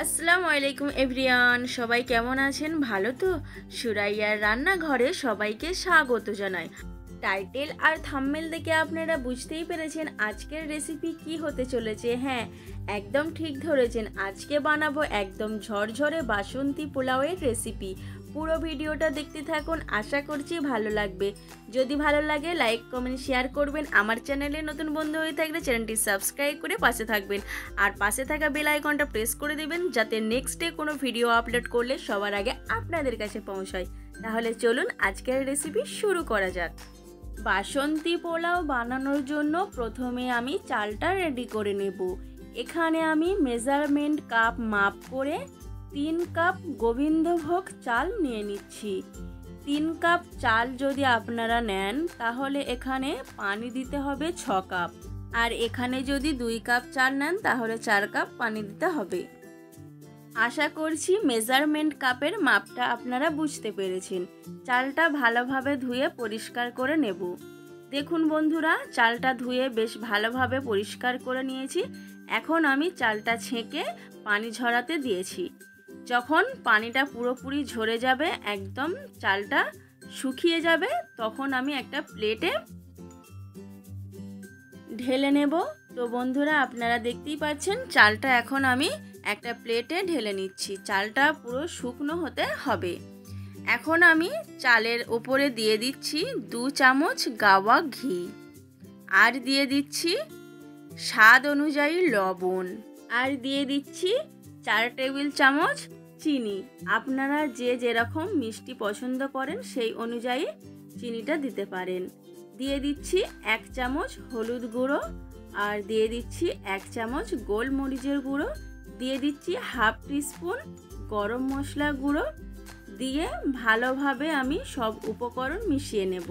আসসালামু আলাইকুম এভরিওয়ান, সবাই কেমন আছেন? ভালো তো? সুরাইয়ার রান্নাঘরে সবাইকে স্বাগত জানাই। টাইটেল আর থাম্বনেল দেখে আপনারা বুঝতেই পেরেছেন আজকের রেসিপি কি হতে চলেছে। হ্যাঁ, একদম ঠিক ধরেছেন, আজকে বানাবো একদম ঝরঝরে বাসন্তী পোলাওয়ের রেসিপি। পুরো ভিডিওটা দেখতে থাকুন, আশা করছি ভালো লাগবে। যদি ভালো লাগে লাইক কমেন্ট শেয়ার করবেন। আমার চ্যানেলে নতুন বন্ধু হয়ে থাকলে চ্যানেলটি সাবস্ক্রাইব করে পাশে থাকবেন আর পাশে থাকা বেল আইকনটা প্রেস করে দেবেন যাতে নেক্সট ডে কোনো ভিডিও আপলোড করলে সবার আগে আপনাদের কাছে পৌঁছায়। তাহলে চলুন আজকের রেসিপি শুরু করা যাক। বাসন্তী পোলাও বানানোর জন্য প্রথমে আমি চালটা রেডি করে নেব। এখানে আমি মেজারমেন্ট কাপ মাপ করে 3 কাপ গোবিন্দভোগ চাল নিয়ে নিচ্ছি। 3 কাপ চাল যদি আপনারা নেন তাহলে এখানে পানি দিতে হবে 6 কাপ, আর এখানে যদি 2 কাপ চাল নেন তাহলে 4 কাপ পানি দিতে হবে। আশা করছি মেজারমেন্ট কাপের মাপটা আপনারা বুঝতে পেরেছেন। চালটা ভালোভাবে ধুয়ে পরিষ্কার করে নেব। দেখুন বন্ধুরা, চালটা ধুয়ে বেশ ভালোভাবে পরিষ্কার করে নিয়েছি। এখন আমি চালটা ছেঁকে পানি ঝরাতে দিয়েছি। যখন পানিটা পুরোপুরি ঝরে যাবে, একদম চালটা শুকিয়ে যাবে, তখন আমি একটা প্লেটে ঢেলে নেব। তো বন্ধুরা, আপনারা দেখতেই পাচ্ছেন চালটা এখন আমি একটা প্লেটে ঢেলে নিচ্ছি। চালটা পুরো শুকনো হতে হবে। এখন আমি চালের উপরে দিয়ে দিচ্ছি 2 চামচ গাওয়া ঘি, আর দিয়ে দিচ্ছি স্বাদ অনুযায়ী লবণ, আর দিয়ে দিচ্ছি 4 টেবিল চামচ চিনি। আপনারা যে যেরকম মিষ্টি পছন্দ করেন সেই অনুযায়ী চিনিটা দিতে পারেন। দিয়ে দিচ্ছি 1 চামচ হলুদ গুঁড়ো, আর দিয়ে দিচ্ছি 1 চামচ গোলমরিচের গুঁড়ো, দিয়ে দিচ্ছি হাফ টিস্পুন গরম মশলা গুঁড়ো। দিয়ে ভালোভাবে আমি সব উপকরণ মিশিয়ে নেব।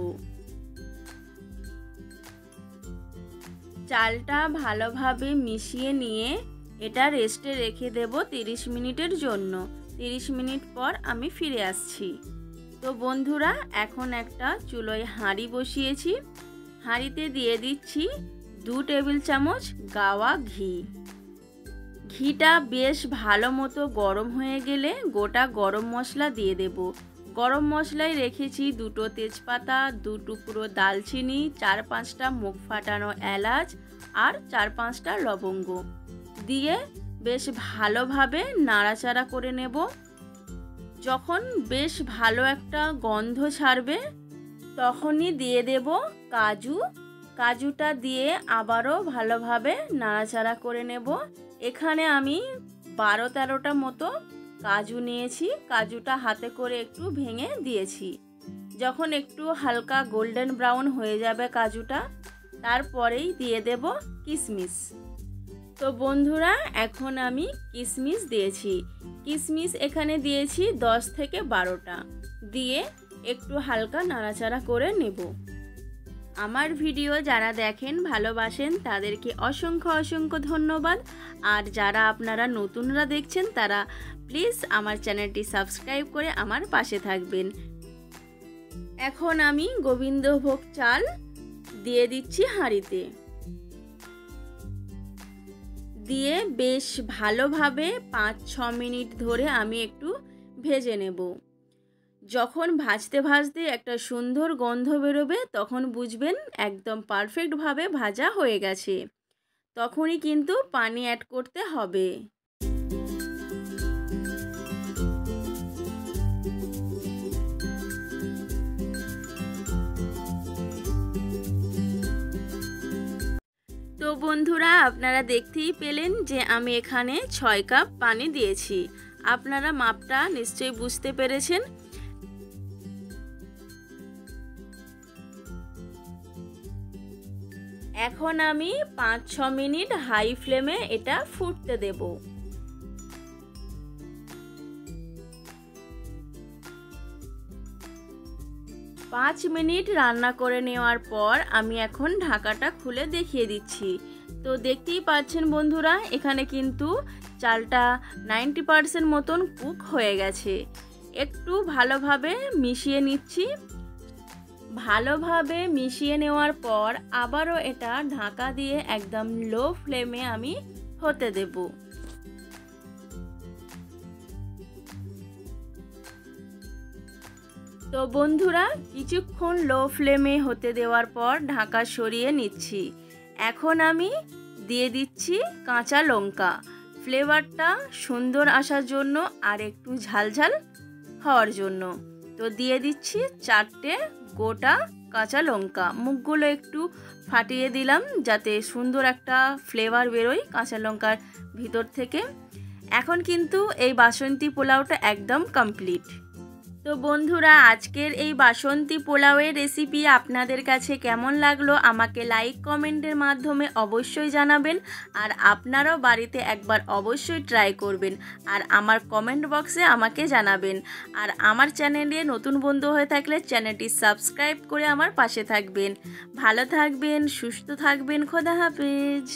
চালটা ভালোভাবে মিশিয়ে নিয়ে এটা রেস্টে রেখে দেব 30 মিনিটের জন্য। 30 মিনিট পর আমি ফিরে আসছি। তো বন্ধুরা, এখন একটা চুলোয় হাঁড়ি বসিয়েছি। হাঁড়িতে দিয়ে দিচ্ছি 2 টেবিল চামচ গাওয়া ঘি। ঘিটা বেশ ভালো মতো গরম হয়ে গেলে গোটা গরম মশলা দিয়ে দেব। গরম মশলায় রেখেছি 2টো তেজপাতা, 2 টুকরো দালচিনি, 4-5টা মুখ ফাটানো এলাচ, আর 4-5টা লবঙ্গ দিয়ে বেশ ভালোভাবে নাড়াচাড়া করে নেব। যখন বেশ ভালো একটা গন্ধ ছাড়বে তখনই দিয়ে দেব কাজু। কাজুটা দিয়ে আবারও ভালোভাবে নাড়াচাড়া করে নেব। এখানে আমি 12-13টা মতো কাজু নিয়েছি। কাজুটা হাতে করে একটু ভেঙে দিয়েছি। যখন একটু হালকা গোল্ডেন ব্রাউন হয়ে যাবে কাজুটা, তারপরেই দিয়ে দেব কিশমিশ। তো বন্ধুরা, এখন আমি কিশমিশ দিয়েছি। কিশমিশ এখানে দিয়েছি 10 থেকে 12টা, দিয়ে একটু হালকা নাড়াচাড়া করে নেব। আমার ভিডিও যারা দেখেন ভালোবাসেন তাদেরকে অসংখ্য অসংখ্য ধন্যবাদ। আর যারা আপনারা নতুনরা দেখছেন তারা প্লিজ আমার চ্যানেলটি সাবস্ক্রাইব করে আমার পাশে থাকবেন। এখন আমি গোবিন্দভোগ চাল দিয়ে দিচ্ছি হাঁড়িতে। দিয়ে বেশ ভালোভাবে 5-6 মিনিট ধরে আমি একটু ভেজে নেব। যখন ভাজতে ভাজতে একটা সুন্দর গন্ধ বেরোবে তখন বুঝবেন একদম পারফেক্টভাবে ভাজা হয়ে গেছে। তখনই কিন্তু পানি অ্যাড করতে হবে। তো বন্ধুরা, আপনারা দেখতেই পেলেন যে আমি এখানে 6 কাপ পানি দিয়েছি। আপনারা মাপটা নিশ্চয়ই বুঝতে পেরেছেন। এখন আমি 5-6 মিনিট হাই ফ্লেমে এটা ফুটতে দেব। 5 মিনিট রান্না করে নেওয়ার পর আমি এখন ঢাকাটা খুলে দেখিয়ে দিচ্ছি। তো দেখতেই পাচ্ছেন বন্ধুরা, এখানে কিন্তু চালটা 90% মতন কুক হয়ে গেছে। একটু ভালোভাবে মিশিয়ে নিচ্ছি। ভালোভাবে মিশিয়ে নেওয়ার পর আবারও এটা ঢাকা দিয়ে একদম লো ফ্লেমে আমি হতে দেব। তো বন্ধুরা কিছুক্ষণ লো ফ্লেমে হতে দেওয়ার পর ঢাকা সরিয়ে নিচ্ছি। এখন আমি দিয়ে দিচ্ছি কাঁচা লঙ্কা, ফ্লেভারটা সুন্দর আসার জন্য আর একটু ঝালঝাল হওয়ার জন্য। তো দিয়ে দিচ্ছি 4টে গোটা কাঁচা লঙ্কা, মুখগুলো একটু ফাটিয়ে দিলাম যাতে সুন্দর একটা ফ্লেভার বেরোয় কাঁচা লঙ্কার ভিতর থেকে। এখন কিন্তু এই বাসন্তী পোলাওটা একদম কমপ্লিট। তো বন্ধুরা আজকের এই বাসন্তী পোলাওয়ের রেসিপি আপনাদের কাছে কেমন লাগলো আমাকে লাইক কমেন্টের মাধ্যমে অবশ্যই জানাবেন। আর আপনারাও বাড়িতে একবার অবশ্যই ট্রাই করবেন আর আমার কমেন্ট বক্সে আমাকে জানাবেন। আর আমার চ্যানেলে নতুন বন্ধু হয়ে থাকলে চ্যানেলটি সাবস্ক্রাইব করে আমার পাশে থাকবেন। ভালো থাকবেন, সুস্থ থাকবেন, খোদা হাফেজ।